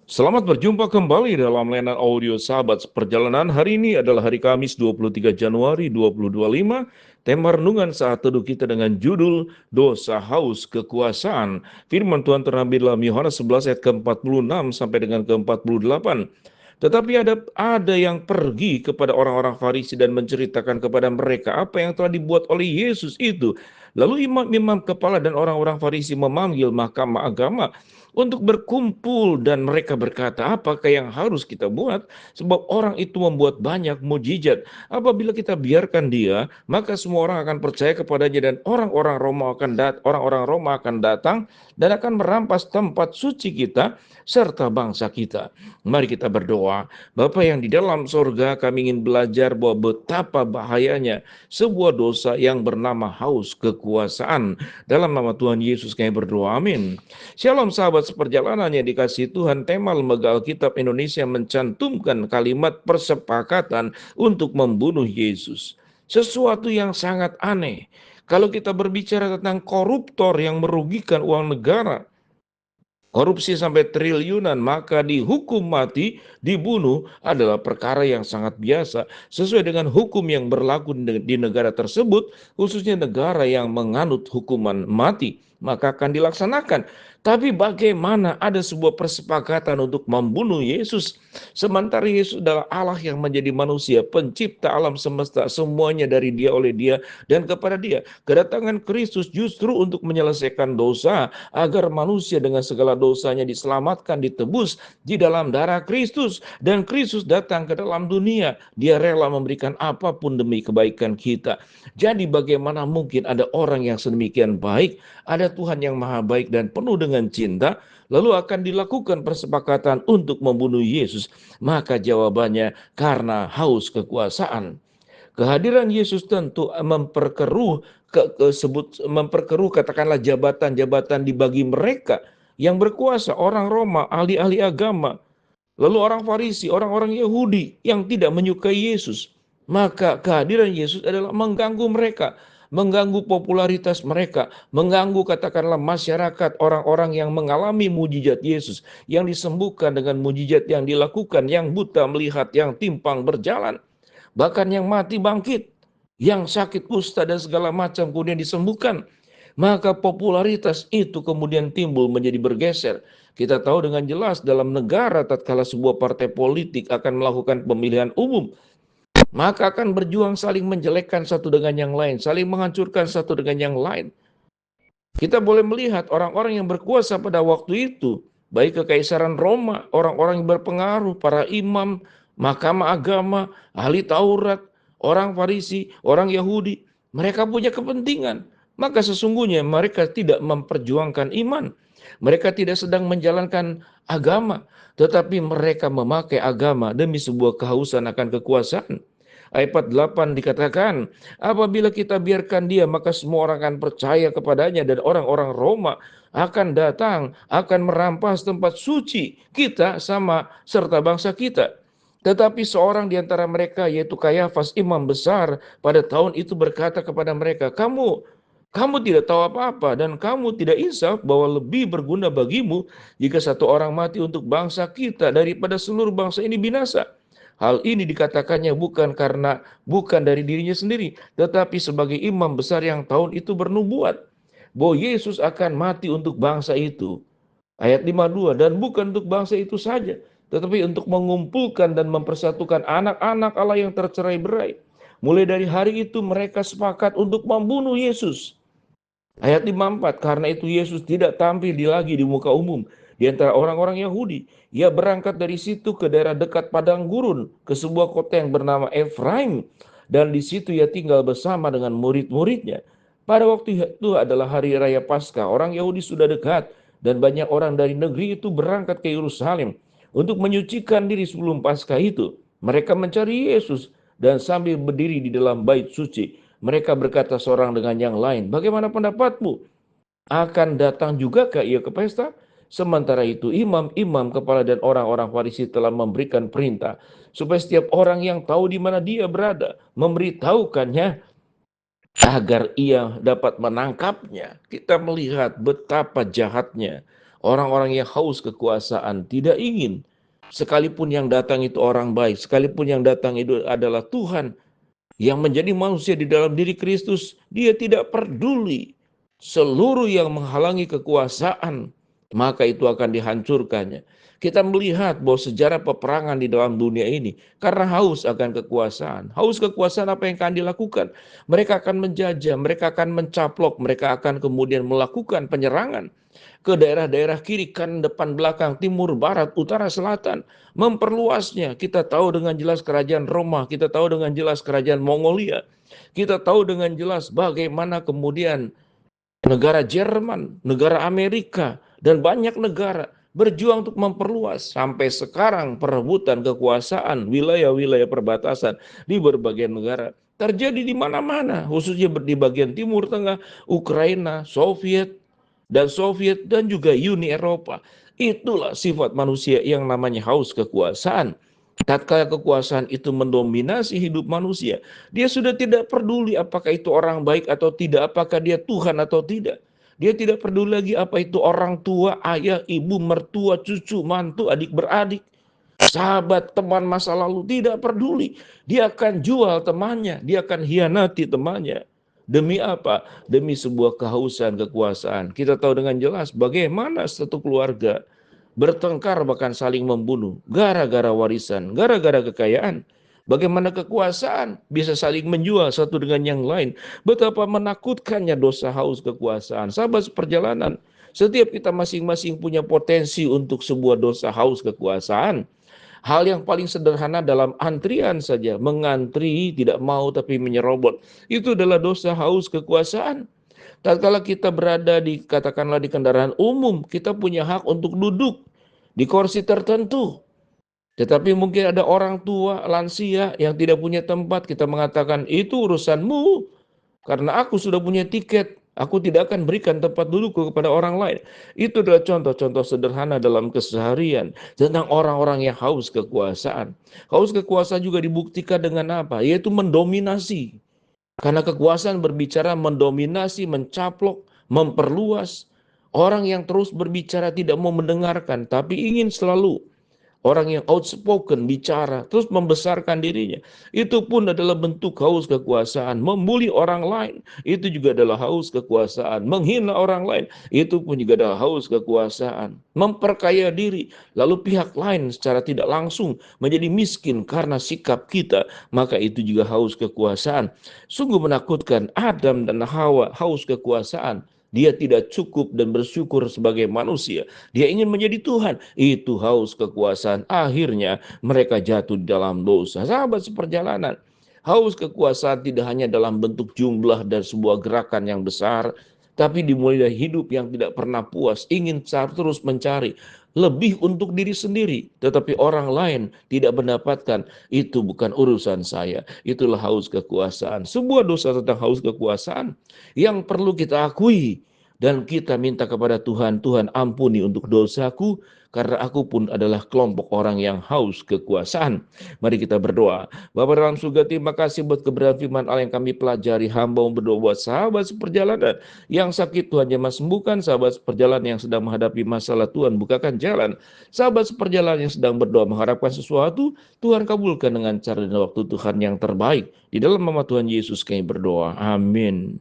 Selamat berjumpa kembali dalam layanan audio Sahabat Perjalanan. Hari ini adalah hari Kamis 23 Januari 2025. Tema renungan saat teduh kita dengan judul Dosa Haus Kekuasaan. Firman Tuhan terambil dalam Yohanes 11 ayat ke-46 sampai dengan ke-48. Tetapi ada yang pergi kepada orang-orang Farisi dan menceritakan kepada mereka apa yang telah dibuat oleh Yesus itu. Lalu imam-imam kepala dan orang-orang Farisi memanggil mahkamah agama untuk berkumpul, dan mereka berkata, apakah yang harus kita buat? Sebab orang itu membuat banyak mujizat. Apabila kita biarkan dia, maka semua orang akan percaya kepadanya, dan orang-orang Roma akan datang dan akan merampas tempat suci kita serta bangsa kita. Mari kita berdoa. Bapa yang di dalam sorga, kami ingin belajar bahwa betapa bahayanya sebuah dosa yang bernama haus kekuasaan. Dalam nama Tuhan Yesus kami berdoa, amin. Shalom sahabat seperjalanan yang dikasihi Tuhan, tema Lembaga Alkitab Indonesia mencantumkan kalimat persepakatan untuk membunuh Yesus. Sesuatu yang sangat aneh. Kalau kita berbicara tentang koruptor yang merugikan uang negara, korupsi sampai triliunan, maka dihukum mati, dibunuh adalah perkara yang sangat biasa. Sesuai dengan hukum yang berlaku di negara tersebut, khususnya negara yang menganut hukuman mati, maka akan dilaksanakan. Tapi bagaimana ada sebuah persepakatan untuk membunuh Yesus? Sementara Yesus adalah Allah yang menjadi manusia, pencipta alam semesta, semuanya dari dia, oleh dia, dan kepada dia. Kedatangan Kristus justru untuk menyelesaikan dosa, agar manusia dengan segala dosanya diselamatkan, ditebus di dalam darah Kristus. Dan Kristus datang ke dalam dunia, dia rela memberikan apapun demi kebaikan kita. Jadi bagaimana mungkin ada orang yang sedemikian baik, ada Tuhan yang maha baik dan penuh dengan cinta, lalu akan dilakukan persepakatan untuk membunuh Yesus? Maka jawabannya karena haus kekuasaan. Kehadiran Yesus tentu memperkeruh katakanlah jabatan-jabatan dibagi mereka yang berkuasa, orang Roma, ahli-ahli agama, lalu orang Farisi, orang-orang Yahudi yang tidak menyukai Yesus. Maka kehadiran Yesus adalah mengganggu mereka, mengganggu popularitas mereka, mengganggu katakanlah masyarakat, orang-orang yang mengalami mujizat Yesus, yang disembuhkan dengan mujizat yang dilakukan, yang buta melihat, yang timpang berjalan, bahkan yang mati bangkit, yang sakit kusta dan segala macam kemudian disembuhkan. Maka popularitas itu kemudian timbul menjadi bergeser. Kita tahu dengan jelas dalam negara tatkala sebuah partai politik akan melakukan pemilihan umum, maka akan berjuang saling menjelekkan satu dengan yang lain, saling menghancurkan satu dengan yang lain. Kita boleh melihat orang-orang yang berkuasa pada waktu itu, baik kekaisaran Roma, orang-orang yang berpengaruh, para imam, mahkamah agama, ahli Taurat, orang Farisi, orang Yahudi, mereka punya kepentingan. Maka sesungguhnya mereka tidak memperjuangkan iman. Mereka tidak sedang menjalankan agama, tetapi mereka memakai agama demi sebuah kehausan akan kekuasaan. Ayat 8 dikatakan, apabila kita biarkan dia, maka semua orang akan percaya kepadanya, dan orang-orang Roma akan datang, akan merampas tempat suci kita sama serta bangsa kita. Tetapi seorang di antara mereka, yaitu Kayafas, imam besar, pada tahun itu berkata kepada mereka, kamu tidak tahu apa-apa, dan kamu tidak insaf bahwa lebih berguna bagimu jika satu orang mati untuk bangsa kita daripada seluruh bangsa ini binasa. Hal ini dikatakannya bukan dari dirinya sendiri, tetapi sebagai imam besar yang tahun itu bernubuat bahwa Yesus akan mati untuk bangsa itu. Ayat 52, dan bukan untuk bangsa itu saja, tetapi untuk mengumpulkan dan mempersatukan anak-anak Allah yang tercerai-berai. Mulai dari hari itu mereka sepakat untuk membunuh Yesus. Ayat 54, karena itu Yesus tidak tampil lagi di muka umum di antara orang-orang Yahudi. Ia berangkat dari situ ke daerah dekat padang gurun, ke sebuah kota yang bernama Efraim, dan di situ ia tinggal bersama dengan murid-muridnya. Pada waktu itu adalah hari raya Paskah, orang Yahudi sudah dekat, dan banyak orang dari negeri itu berangkat ke Yerusalem untuk menyucikan diri sebelum Paskah itu. Mereka mencari Yesus, dan sambil berdiri di dalam bait suci, mereka berkata seorang dengan yang lain, bagaimana pendapatmu? Akan datang juga ke ia ke pesta? Sementara itu imam-imam kepala dan orang-orang Farisi telah memberikan perintah supaya setiap orang yang tahu di mana dia berada memberitahukannya agar ia dapat menangkapnya. Kita melihat betapa jahatnya Orang-orang yang haus kekuasaan tidak ingin, sekalipun yang datang itu orang baik, sekalipun yang datang itu adalah Tuhan yang menjadi manusia di dalam diri Kristus, dia tidak peduli seluruh yang menghalangi kekuasaan, maka itu akan dihancurkannya. Kita melihat bahwa sejarah peperangan di dalam dunia ini karena haus akan kekuasaan. Haus kekuasaan apa yang akan dilakukan? Mereka akan menjajah, mereka akan mencaplok, mereka akan kemudian melakukan penyerangan ke daerah-daerah kiri, kanan, depan, belakang, timur, barat, utara, selatan, memperluasnya. Kita tahu dengan jelas kerajaan Roma, kita tahu dengan jelas kerajaan Mongolia, kita tahu dengan jelas bagaimana kemudian negara Jerman, negara Amerika, dan banyak negara berjuang untuk memperluas. Sampai sekarang perebutan kekuasaan wilayah-wilayah perbatasan di berbagai negara terjadi di mana-mana, khususnya di bagian timur tengah, Ukraina, Soviet dan juga Uni Eropa. Itulah sifat manusia yang namanya haus kekuasaan. Tatkala kekuasaan itu mendominasi hidup manusia, dia sudah tidak peduli apakah itu orang baik atau tidak, apakah dia Tuhan atau tidak. Dia tidak peduli lagi apa itu orang tua, ayah, ibu, mertua, cucu, mantu, adik beradik, sahabat, teman masa lalu, tidak peduli. Dia akan jual temannya, dia akan hianati temannya. Demi apa? Demi sebuah kehausan kekuasaan. Kita tahu dengan jelas bagaimana satu keluarga bertengkar bahkan saling membunuh gara-gara warisan, gara-gara kekayaan. Bagaimana kekuasaan bisa saling menjual satu dengan yang lain. Betapa menakutkannya dosa haus kekuasaan. Sahabat seperjalanan, setiap kita masing-masing punya potensi untuk sebuah dosa haus kekuasaan. Hal yang paling sederhana dalam antrian saja, mengantri tidak mau tapi menyerobot, itu adalah dosa haus kekuasaan. Tatkala kita berada di, katakanlah di kendaraan umum, kita punya hak untuk duduk di kursi tertentu. Tetapi mungkin ada orang tua, lansia yang tidak punya tempat, kita mengatakan itu urusanmu. Karena aku sudah punya tiket, aku tidak akan berikan tempat dudukku kepada orang lain. Itu adalah contoh-contoh sederhana dalam keseharian tentang orang-orang yang haus kekuasaan. Haus kekuasaan juga dibuktikan dengan apa? Yaitu mendominasi. Karena kekuasaan berbicara mendominasi, mencaplok, memperluas. Orang yang terus berbicara tidak mau mendengarkan, tapi ingin selalu. Orang yang outspoken, bicara, terus membesarkan dirinya. Itu pun adalah bentuk haus kekuasaan. Membuli orang lain, itu juga adalah haus kekuasaan. Menghina orang lain, itu pun juga adalah haus kekuasaan. Memperkaya diri, lalu pihak lain secara tidak langsung menjadi miskin karena sikap kita, maka itu juga haus kekuasaan. Sungguh menakutkan, Adam dan Hawa haus kekuasaan. Dia tidak cukup dan bersyukur sebagai manusia. Dia ingin menjadi Tuhan. Itu haus kekuasaan. Akhirnya mereka jatuh dalam dosa. Sahabat seperjalanan, haus kekuasaan tidak hanya dalam bentuk jumlah dan sebuah gerakan yang besar, tapi dimulai dari hidup yang tidak pernah puas, ingin terus mencari lebih untuk diri sendiri, tetapi orang lain tidak mendapatkan. Itu bukan urusan saya. Itulah haus kekuasaan. Sebuah dosa tentang haus kekuasaan yang perlu kita akui dan kita minta kepada Tuhan, Tuhan ampuni untuk dosaku, karena aku pun adalah kelompok orang yang haus kekuasaan. Mari kita berdoa. Bapa dalam surga, terima kasih buat kebenaran firman Allah yang kami pelajari. Hamba berdoa buat sahabat seperjalanan yang sakit, Tuhan jamah sembuhkan. Sahabat seperjalanan yang sedang menghadapi masalah, Tuhan bukakan jalan. Sahabat seperjalanan yang sedang berdoa mengharapkan sesuatu, Tuhan kabulkan dengan cara dan waktu Tuhan yang terbaik. Di dalam nama Tuhan Yesus kami berdoa. Amin.